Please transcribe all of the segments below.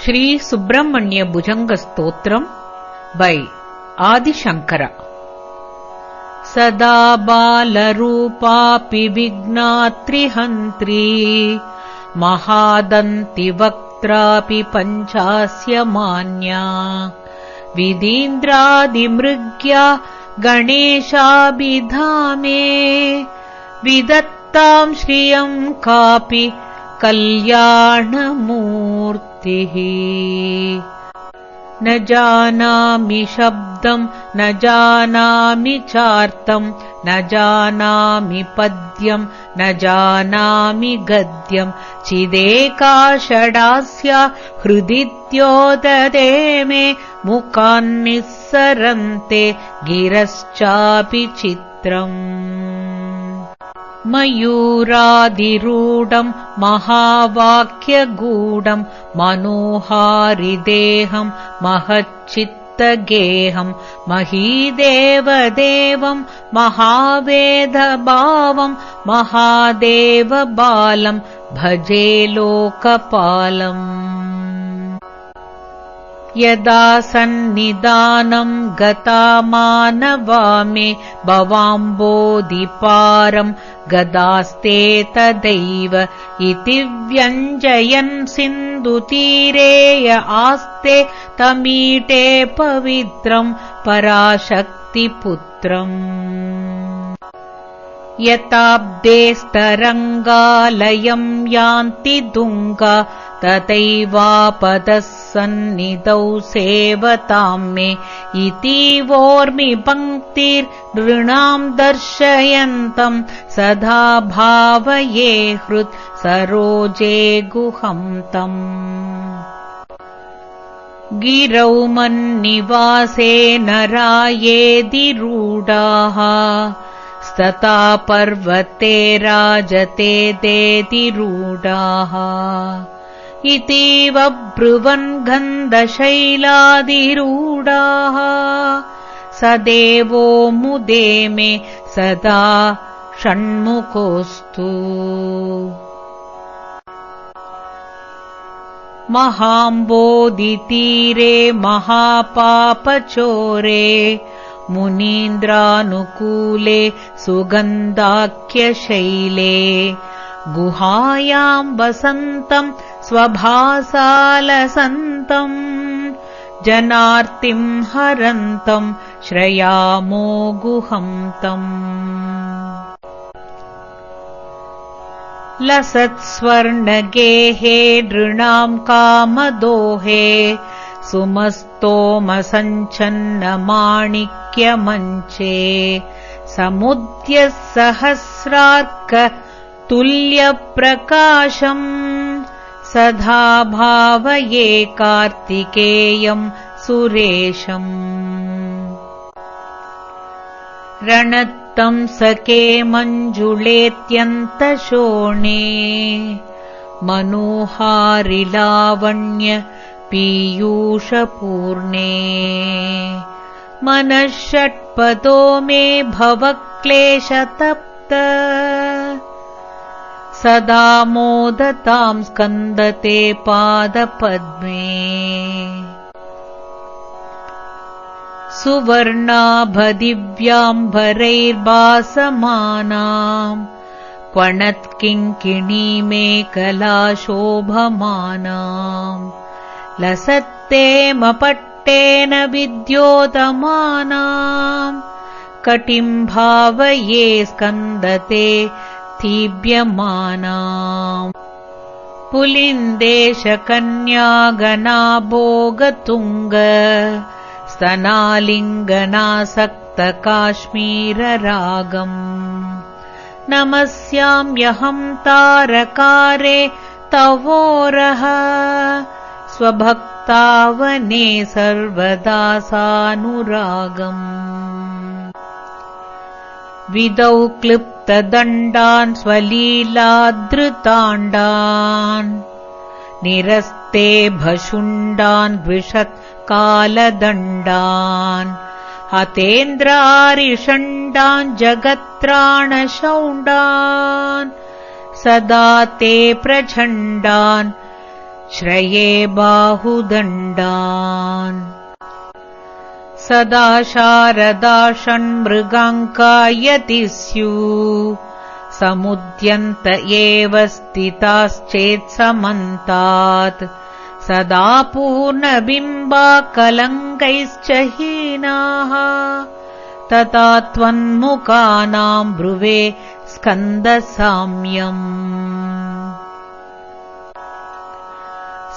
श्री सुब्रह्मण्य भुजंग stotram by Adishankar. सदा बालरूपापि विघ्नात्रिहन्त्री महादन्ति वक्त्रापि पञ्चास्य मान्या विदीन्द्रादिमृग्या गणेशाभिधामे विदत्तां श्रियं कापि कल्याणमूर्तिः। न जानामि शब्दं न जानामि चार्तं न जानामि पद्यं न जानामि गद्यं चिदेका षडास्या हृदिद्योतते मे मुखान्निस्सरन्ते गिरश्चापि चित्रम्। मयूरादिरूढं महावाक्यगूढं मनोहारिदेहं महच्चित्तगेहं महीदेवदेवं महावेदभावं महादेवबालं भजे लोकपालम्। यदा सन्निधानं गता मानवा मे भवाम्बोधिपारं गदास्ते तदैव इति व्यञ्जयन् सिन्धुतीरेय आस्ते तमीटे पवित्रं पराशक्तिपुत्रम्। यताब्देस्तरङ्गालयं यान्ति तुङ्गा तथैवापदः सन्निधौ सेवतां मे इति वोर्मि पङ्क्तिर्नृणां दर्शयन्तं सदा भावये हृत् सरोजे गुहं तम्। गिरौ मन्निवासे नरायेदिरूढाः स्तता पर्वते राजते देदिरूढाः इतीव ब्रुवन् गन्धशैलादिरूढाः स देवो मुदे मे सदा षण्मुखोऽस्तु। महाम्बोधितीरे महापापचोरे मुनीन्द्रानुकूले सुगन्धाख्यशैले गुहायां वसन्तं स्वभासालसन्तं जनार्तिं हरन्तं श्रयामो गुहं तम्। लसत्स्वर्णगेहे नृणां कामदोहे सुमस्तोमसञ्छन्नमाणिक्यमञ्चे समुद्यः सहस्रार्क तुल्यप्रकाशम् सदा भावये कार्तिकेयं सुरेशम्। रणत्तं सखे मञ्जुलेत्यन्तशोणे मनोहारिलावण्य पीयूषपूर्णे मनः षट्पदो मे भवक्लेशतप्त सदा मोदतां स्कन्दते पादपद्मे। सुवर्णाभदिव्याम्बरैर्भासमानां क्वणत्किङ्किणीमेखलाशोभमानां लसत्तेमपट्टेन विद्योतमानां कटिं भावये स्कन्दते स्थीभ्यमानाम्। पुलिन्देशकन्यागणाभोगतुङ्ग स्तनालिङ्गनासक्तकाश्मीररागम् नमस्याम्यहं तारकारे तवोरः स्वभक्तावने सर्वदा सानुरागम्। विदौ क्लिप्तदण्डान् स्वलीलाधृताण्डान् निरस्ते भशुण्डान् द्विषत्कालदण्डान् हतेन्द्रारिषण्डान् जगत्त्राणशौण्डान् सदा ते प्रचण्डान् श्रये बाहुदण्डान् सदा शारदा षण्मृगाङ्कायति स्युः समुद्यन्त एव स्थिताश्चेत्समन्तात् सदा पूर्णबिम्बाकलङ्कैश्च हीनाः तथा त्वन्मुखानाम् ब्रुवे स्कन्दसाम्यम्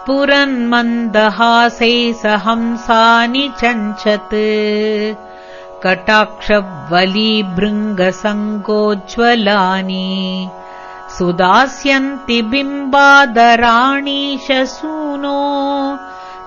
स्फुरन्मन्दहासैः सहंसानि चञ्चत् कटाक्षवलीभृङ्गसङ्गोज्ज्वलानि सुदास्यन्ति बिम्बादराणि शसूनो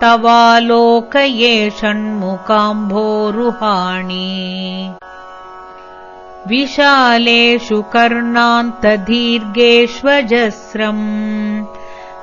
तवालोकये षण्मुखाम्भोरुहाणि विशालेषु कर्णान्तदीर्घेष्वजस्रम्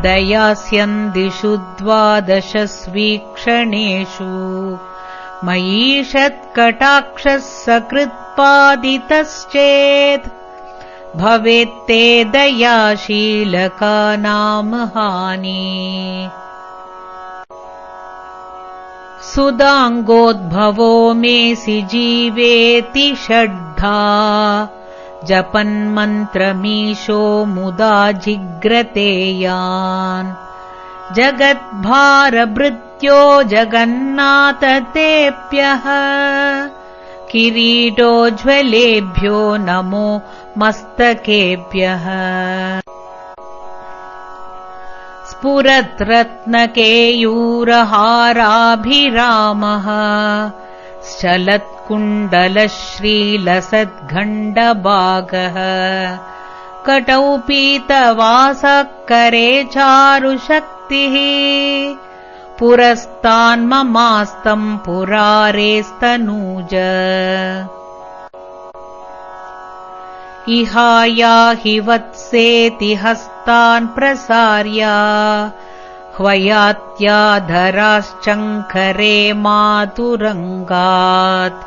दयास्यन्दिषु द्वादशस्वीक्षणेषु मयीषत्कटाक्षः सकृत्पादितश्चेत् भवेत्ते दयाशीलका नाम हानि सुदाङ्गोद्भवो मेऽसि जीवेति षड्धा जपन्मन्त्रमीशो मुदा जिग्रते यान् जगद्भारभृत्यो जगन्नाथ तेऽप्यः किरीटोज्ज्वलेभ्यो नमो मस्तकेभ्यः स्फुरद्रत्नकेयूरहाराभिरामः श्चलत्कुण्डलश्रीलसद्गण्डभागः कटौ पीतवासः करे चारुशक्तिः पुरस्तान्ममास्तम् पुरारेस्तनूज इहायाहि वत्सेति हस्तान् प्रसार्य ह्वयात्याधराश्चङ्करे मातुरङ्गात्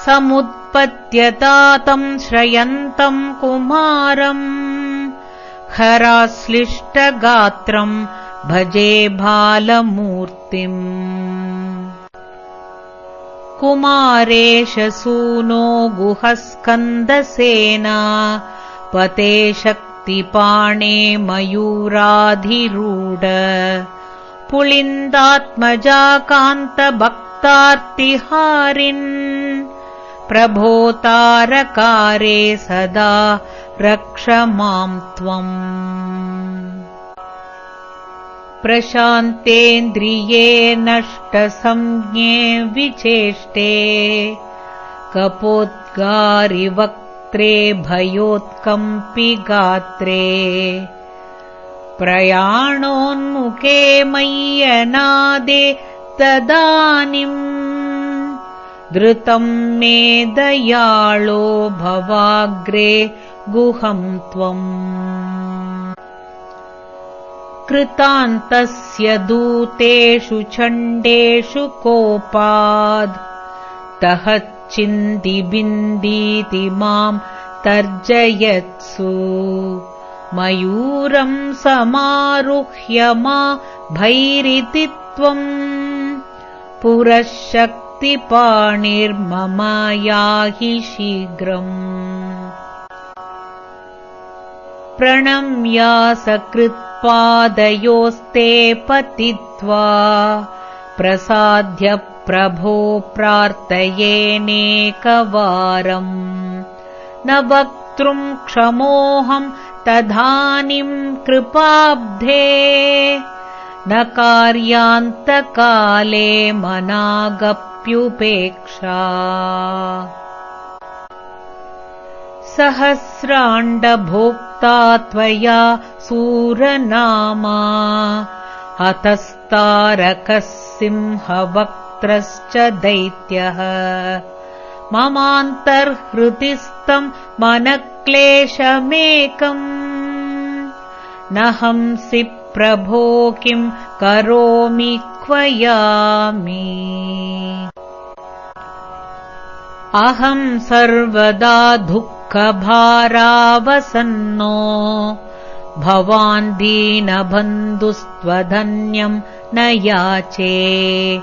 समुत्पत्यता तम् श्रयन्तम् कुमारम् हराश्लिष्टगात्रम् भजे बालमूर्तिम् कुमारेश सूनो गुहस्कन्दसेना पते शक्तिपाणे मयूराधिरूढ पुलिन्दात्मजा कान्तभक्तार्तिहारिन् प्रभो तारकारे सदा रक्ष माम् त्वम् प्रशान्तेन्द्रिये नष्टसंज्ञे विचेष्टे कपोद्गारिवक्त्रे भयोत्कम्पि गात्रे प्रयाणोन्मुखे मय्यनादे तदानीम् धृतम् मे दयाळो भवाग्रे गुहम् त्वम् कृतान्तस्य दूतेषु चण्डेषु कोपाद् तहच्चिन्दिबिन्दीति माम् तर्जयत्सु मयूरम् समारुह्य मा भैरिति त्वम् पुरः शक्तिपाणिर्मम याहि शीघ्रम् प्रणम्या सकृत्पादयोस्ते पतित्वा प्रसाद्य प्रभो प्रार्थयेनेकवारम् न वक्तुम् क्षमोऽहम् तदानीम् कृपाब्धे न कार्यान्तकाले मनागप्युपेक्षा सहस्राण्डभोक्ता त्वया सूरनामा हतस्तारकः सिंहवक्त्रश्च दैत्यः ममान्तर्हृदिस्थम् मनक्लेशमेकम् न हंसि प्रभो किम् करोमि क्वयामि अहम् सर्वदा दुःखभारावसन्नो भवान् दीनबन्धुस्त्वधन्यम् न याचे।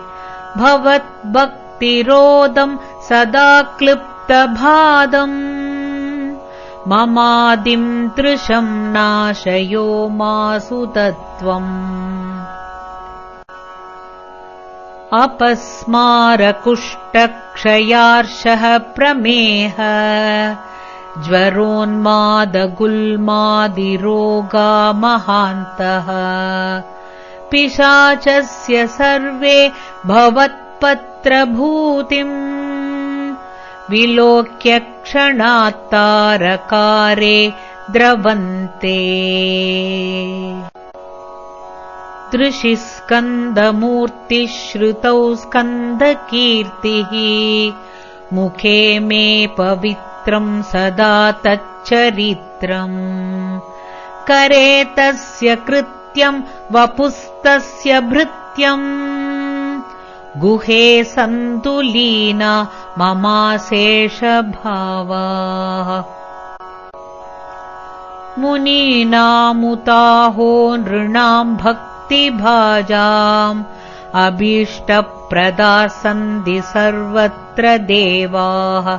भवद्भक्तिरोदम् सदा क्लिप्तभादम् ममादिम् तृषम् नाशयो मासु तत्त्वम्। अपस्मारकुष्ठक्षयार्षः प्रमेह ज्वरोन्मादगुल्मादिरोगा महान्तः पिशाचस्य सर्वे भवत्पत्रभूतिम् विलोक्य क्षणात्तारकारे द्रवन्ते। दृशि स्कन्दमूर्तिः श्रुतौ स्कन्दकीर्तिः मुखे मे पवित्रम् सदा तच्चरित्रम्। करे तस्य कृत्यम् वपुस्तस्य भृत्यम् गुहे सन्तुलीना ममाशेषभावाः। मुनीनामुताहो नृणाम् भक्तिभाजाम् अभीष्टप्रदाः सन्ति सर्वत्र देवाः।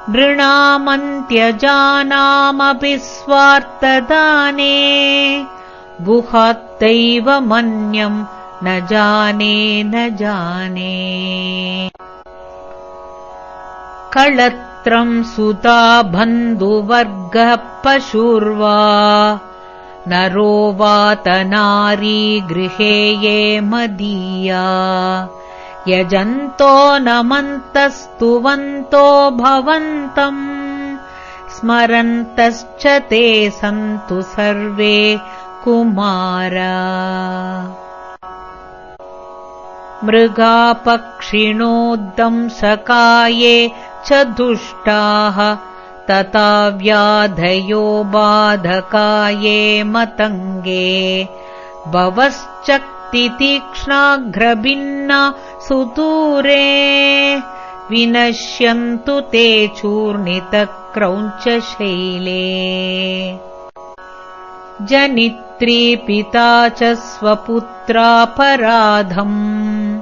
नृणामन्त्यजानामपि स्वार्थदाने गुहात्दैवमन्यम् न जाने। कळत्रम् सुता बन्धुवर्गः पशुर्वा नरो वात नारी गृहे ये मदीया। यजन्तो नमन्तस्तुवन्तो भवन्तम् स्मरन्तश्च ते सन्तु सर्वे कुमारा। मृगापक्षिणोद्दंशकाये च दुष्टाः तथा व्याधयो बाधकाये मतङ्गे। भवश्चक्तितीक्ष्णाघ्रभिन्ना सुदूरे विनश्यन्तु ते चूर्णितक्रौञ्चशैले। जनित्री पिता च स्वपुत्रापराधम्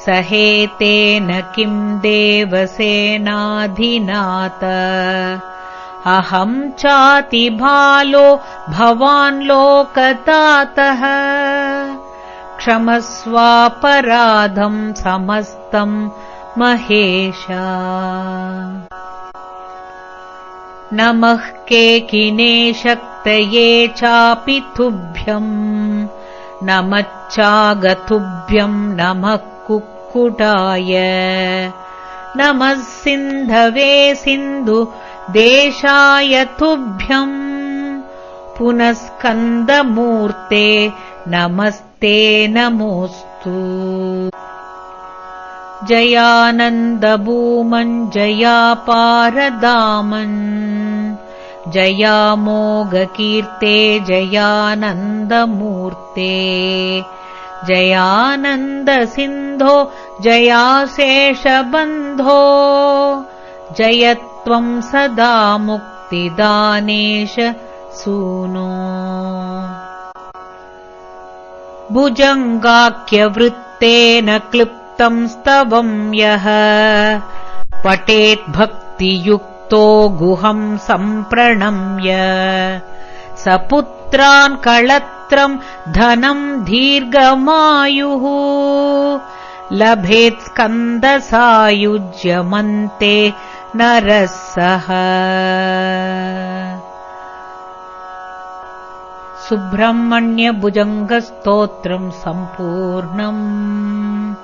सहेतेन किम् देवसेनाधिनाथ। अहम् चातिबालो भवान् लोकदातः क्षमस्वापराधम् समस्तम् महेश। नमः केकिने शक्तये चापि तुभ्यम् नमश्चागतुभ्यम् नमः कुक्कुटाय। नमः सिन्धवे सिन्धु देशाय तुभ्यम् पुनः स्कन्दमूर्ते नमस्ते नमोऽस्तु। जयानन्दभूमन् जयापारदामन् जयामोघकीर्ते जयानन्दमूर्ते। जयानन्दसिन्धो जयाशेषबन्धो जयत्वम् सदा मुक्तिदानेश सूनो। भुजङ्गाख्यवृत्तेन क्लिप्तम् स्तवम् यः पठेद्भक्तियुक्तो गुहम् सम्प्रणम्य। स पुत्रान् कळत्रम् धनम् दीर्घमायुः लभेत् स्कन्दसायुज्यमन्ते नरः सः। सुब्रह्मण्यभुजङ्गस्तोत्रम् सम्पूर्णम्।